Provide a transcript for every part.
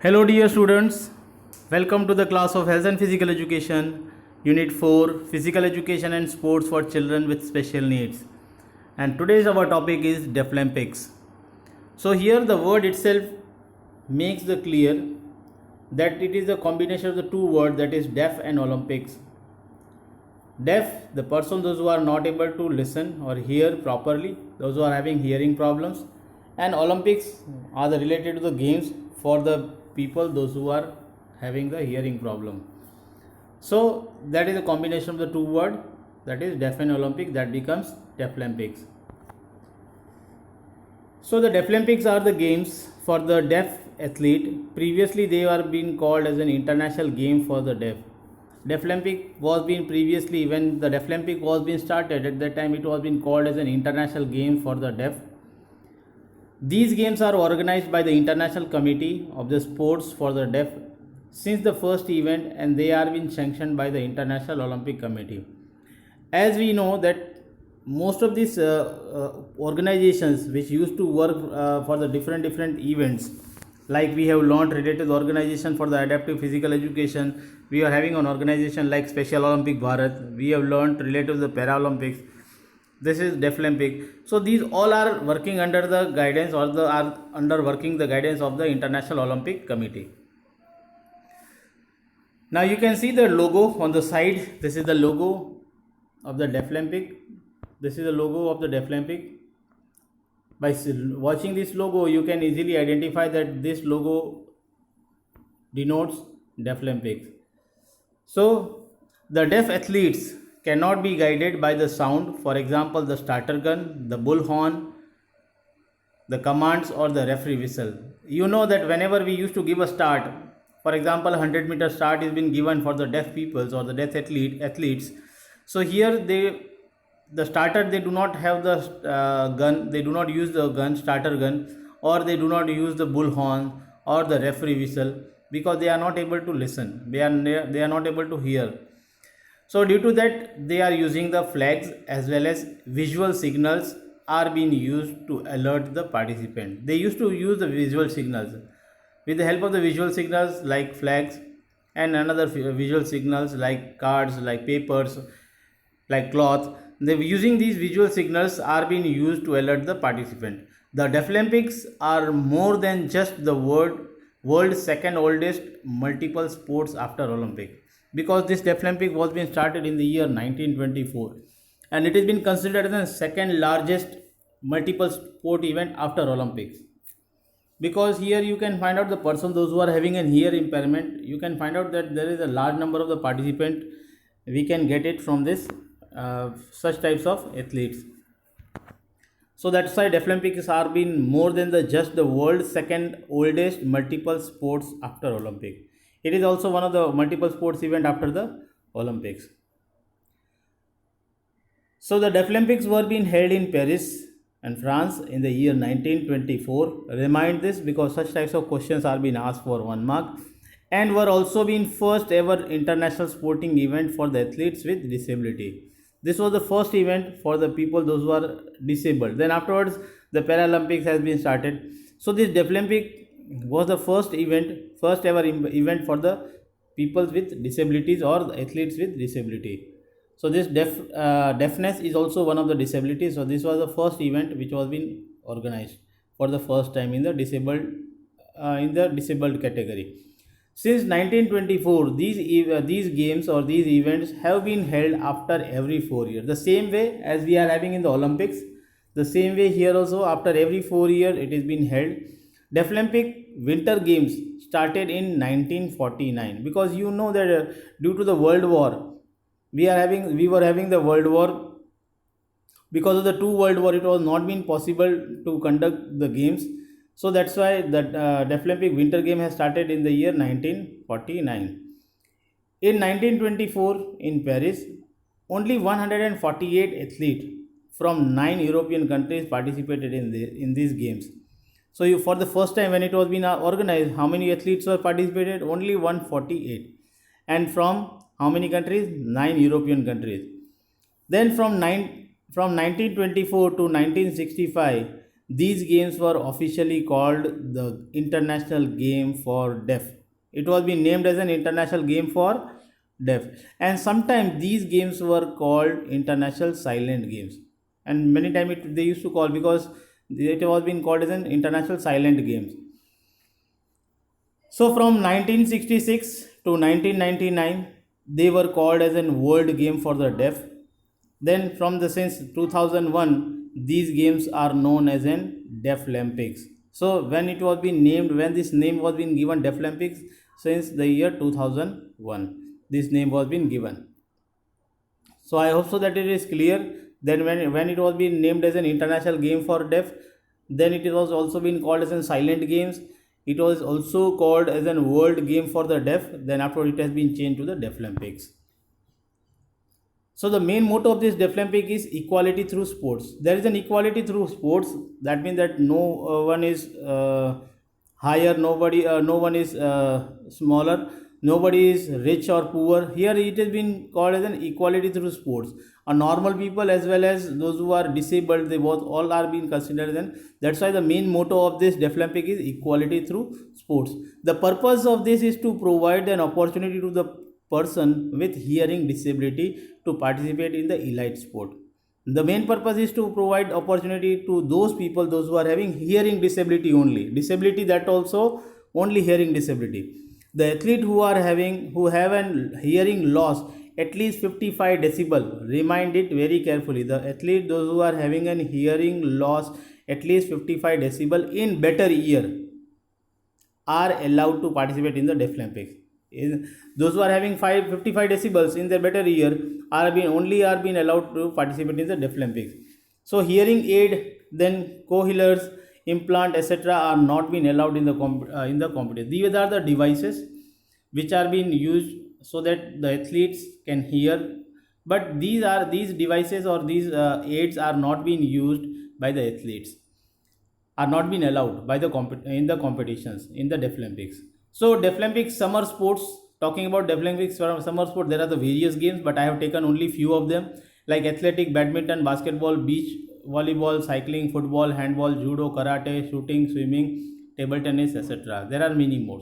Hello dear students, welcome to the class of Health and Physical Education, Unit 4, Physical Education and Sports for Children with Special Needs. And today's our topic is Deaflympics. So here the word itself makes the clear that it is a combination of the two words, that is deaf and Olympics. Deaf, the person those who are not able to listen or hear properly, those who are having hearing problems, and Olympics are the related to the games for the people those who are having the hearing problem. So that is a combination of the two words, that is deaf and Olympic, that becomes Deaflympics. So the Deaflympics are the games for the deaf athlete. Previously they are being called as an international game for the deaf. Deaflympic was being previously, when the Deaflympic was being started, at that time it was being called as an international game for the deaf. These games are organized by the International Committee of the Sports for the Deaf since the first event, and they are being sanctioned by the International Olympic Committee. As we know that most of these organizations which used to work for the different events, like we have learned related to the organization for the adaptive physical education, we are having an organization like Special Olympic Bharat, we have learned related to the Paralympics, this is Deaflympic. So these all are working under the guidance, or are under working the guidance of the International Olympic Committee. Now you can see the logo on the side. This is the logo of the Deaflympic. This is the logo of the Deaflympic. By watching this logo, you can easily identify that this logo denotes Deaflympics. So the deaf athletes cannot be guided by the sound, for example the starter gun, the bullhorn, the commands, or the referee whistle. You know that whenever we used to give a start, for example 100-meter start is been given for the deaf peoples or the deaf athletes. So here the starter, they do not have the gun, they do not use the gun, starter gun, or they do not use the bullhorn or the referee whistle, because they are not able to listen, they are not able to hear. So due to that, they are using the flags as well as visual signals are being used to alert the participant. They used to use the visual signals. With the help of the visual signals like flags and another visual signals like cards, like papers, like cloth, they using these visual signals are being used to alert the participant. The Deaflympics are more than just the world's second oldest multiple sports after Olympic, because this Deaflympic was being started in the year 1924, and it has been considered as the second largest multiple sport event after Olympics. Because here you can find out the person those who are having an ear impairment, you can find out that there is a large number of the participant, we can get it from this such types of athletes. So that's why Deaflympics are been more than just the world's second oldest multiple sports after Olympic. It is also one of the multiple sports event after the Olympics. So the Deaflympics were being held in Paris and France in the year 1924. Remind this because such types of questions are being asked for 1 mark, and were also being first ever international sporting event for the athletes with disability. This was the first event for the people those who are disabled. Then afterwards the Paralympics has been started. So this Deaflympic was the first ever event for the people with disabilities or the athletes with disability. So this deafness is also one of the disabilities. So this was the first event which was being organized for the first time in the disabled category. Since 1924, these games or these events have been held after every 4 years. The same way as we are having in the Olympics, the same way here also after every 4 years it is being held. Deaflympic Winter Games started in 1949, because you know that due to the World War, we were having the World War. Because of the two World War, it was not been possible to conduct the games. So that's why the Deaflympic Winter Game has started in the year 1949. In 1924 in Paris, only 148 athletes from 9 European countries participated in these games. So for the first time when it was being organized, how many athletes were participated? Only 148. And from how many countries? 9 European countries. Then from 1924 to 1965, these games were officially called the International Game for Deaf. It was being named as an International Game for Deaf, and sometimes these games were called International Silent Games, and many times they used to call because it was being called as an International Silent Games. So from 1966 to 1999, they were called as a World Game for the Deaf. Then from the since 2001, these games are known as an Deaf Olympics. So when it was being named, when this name was being given Deaf Olympics, since the year 2001, this name was being given. So I hope so that it is clear. Then when it was being named as an International Game for Deaf, then it was also been called as a Silent Games. It was also called as a World Game for the Deaf. Then after it has been changed to the Deaf Olympics. So the main motto of this Deaf Olympic is equality through sports. There is an equality through sports. That means that no one is higher, no one is smaller, nobody is rich or poor. Here it has been called as an equality through sports. A normal people as well as those who are disabled, they both all are being considered. And that's why the main motto of this Deaf Olympic is equality through sports. The purpose of this is to provide an opportunity to the person with hearing disability to participate in the elite sport. The main purpose is to provide opportunity to those people, those who are having hearing disability only. Disability that also only hearing disability. The athlete who have an hearing loss at least 55 decibel. Remind it very carefully. The athlete, those who are having an hearing loss at least 55 decibel in better ear are allowed to participate in the Deaf Olympics. Those who are having 55 decibels in their better ear are being allowed to participate in the Deaf Olympics. So hearing aid, then cochlears, implant, etc. are not being allowed in the competition. These are the devices which are being used so that the athletes can hear, but these devices or these aids are not being used by the athletes, are not being allowed by the in the competitions in the Deaf Olympics. So Deaf Olympics summer sports, talking about Deaf Olympics summer sport, there are the various games, but I have taken only few of them, like athletic, badminton, basketball, beach volleyball, cycling, football, handball, judo, karate, shooting, swimming, table tennis, etc. There are many more.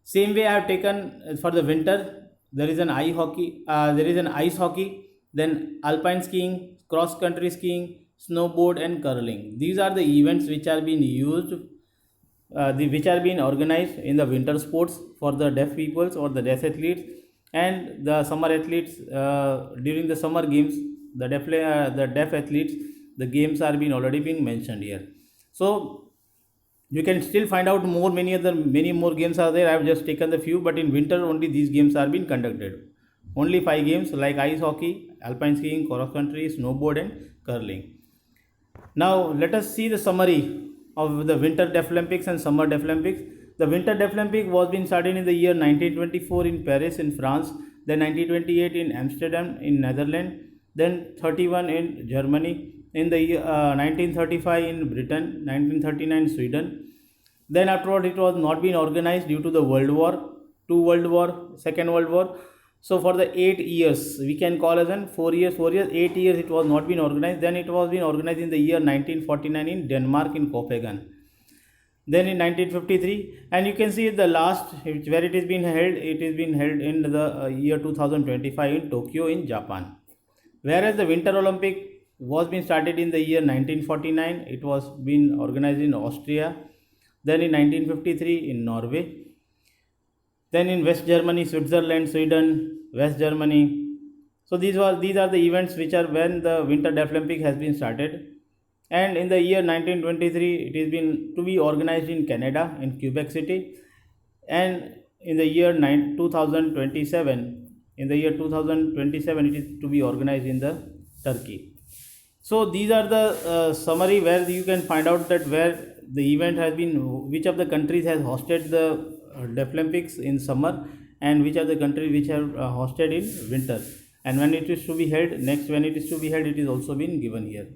Same way I have taken for the winter, there is an ice hockey, then alpine skiing, cross country skiing, snowboard and curling. These are the events which are being used, which are being organized in the winter sports for the deaf peoples or the deaf athletes, and the summer athletes during the summer games, the deaf athletes, the games are being already been mentioned here. So you can still find out many more games are there. I have just taken the few, but in winter only these games are being conducted. Only 5 games like ice hockey, alpine skiing, cross country, snowboard and curling. Now let us see the summary of the Winter Deaf Olympics and Summer Deaf Olympics. The Winter Deaf Olympic was being started in the year 1924 in Paris in France, then 1928 in Amsterdam in Netherlands, then 31 in Germany, in the year 1935 in Britain, 1939 Sweden. Then afterward it was not been organized due to the World War, Second World War. So for the 8 years, we can call as in 4 years, 8 years it was not been organized. Then it was been organized in the year 1949 in Denmark in Copenhagen. Then in 1953, and you can see the last where it is being held, in the year 2025 in Tokyo in Japan. Whereas the Winter Olympic was being started in the year 1949, it was been organized in Austria. Then in 1953 in Norway. Then in West Germany, Switzerland, Sweden, West Germany. So these are the events which are when the Winter Deaf Olympic has been started. And in the year 1923, it is been to be organized in Canada, in Quebec City. And in the year 2027, it is to be organized in the Turkey. So these are the summary where you can find out that where the event has been, which of the countries has hosted the Deaf Olympics in summer, and which are the countries which have hosted in winter, and when it is to be held next, it is also been given here.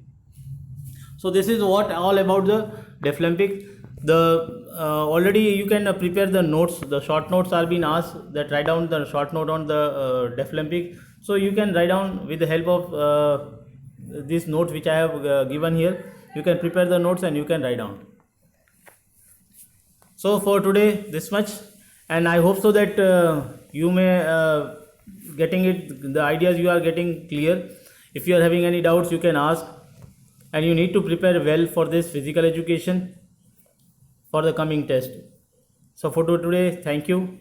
So this is what all about the Deaf Olympic. The already you can prepare the notes. The short notes are being asked that write down the short note on the Deaf Olympic. So you can write down with the help of this note which I have given here. you can prepare the notes and you can write down. So for today, this much, and I hope so that you may getting it, the ideas you are getting clear. If you are having any doubts, you can ask, and you need to prepare well for this physical education for the coming test. So for today, thank you.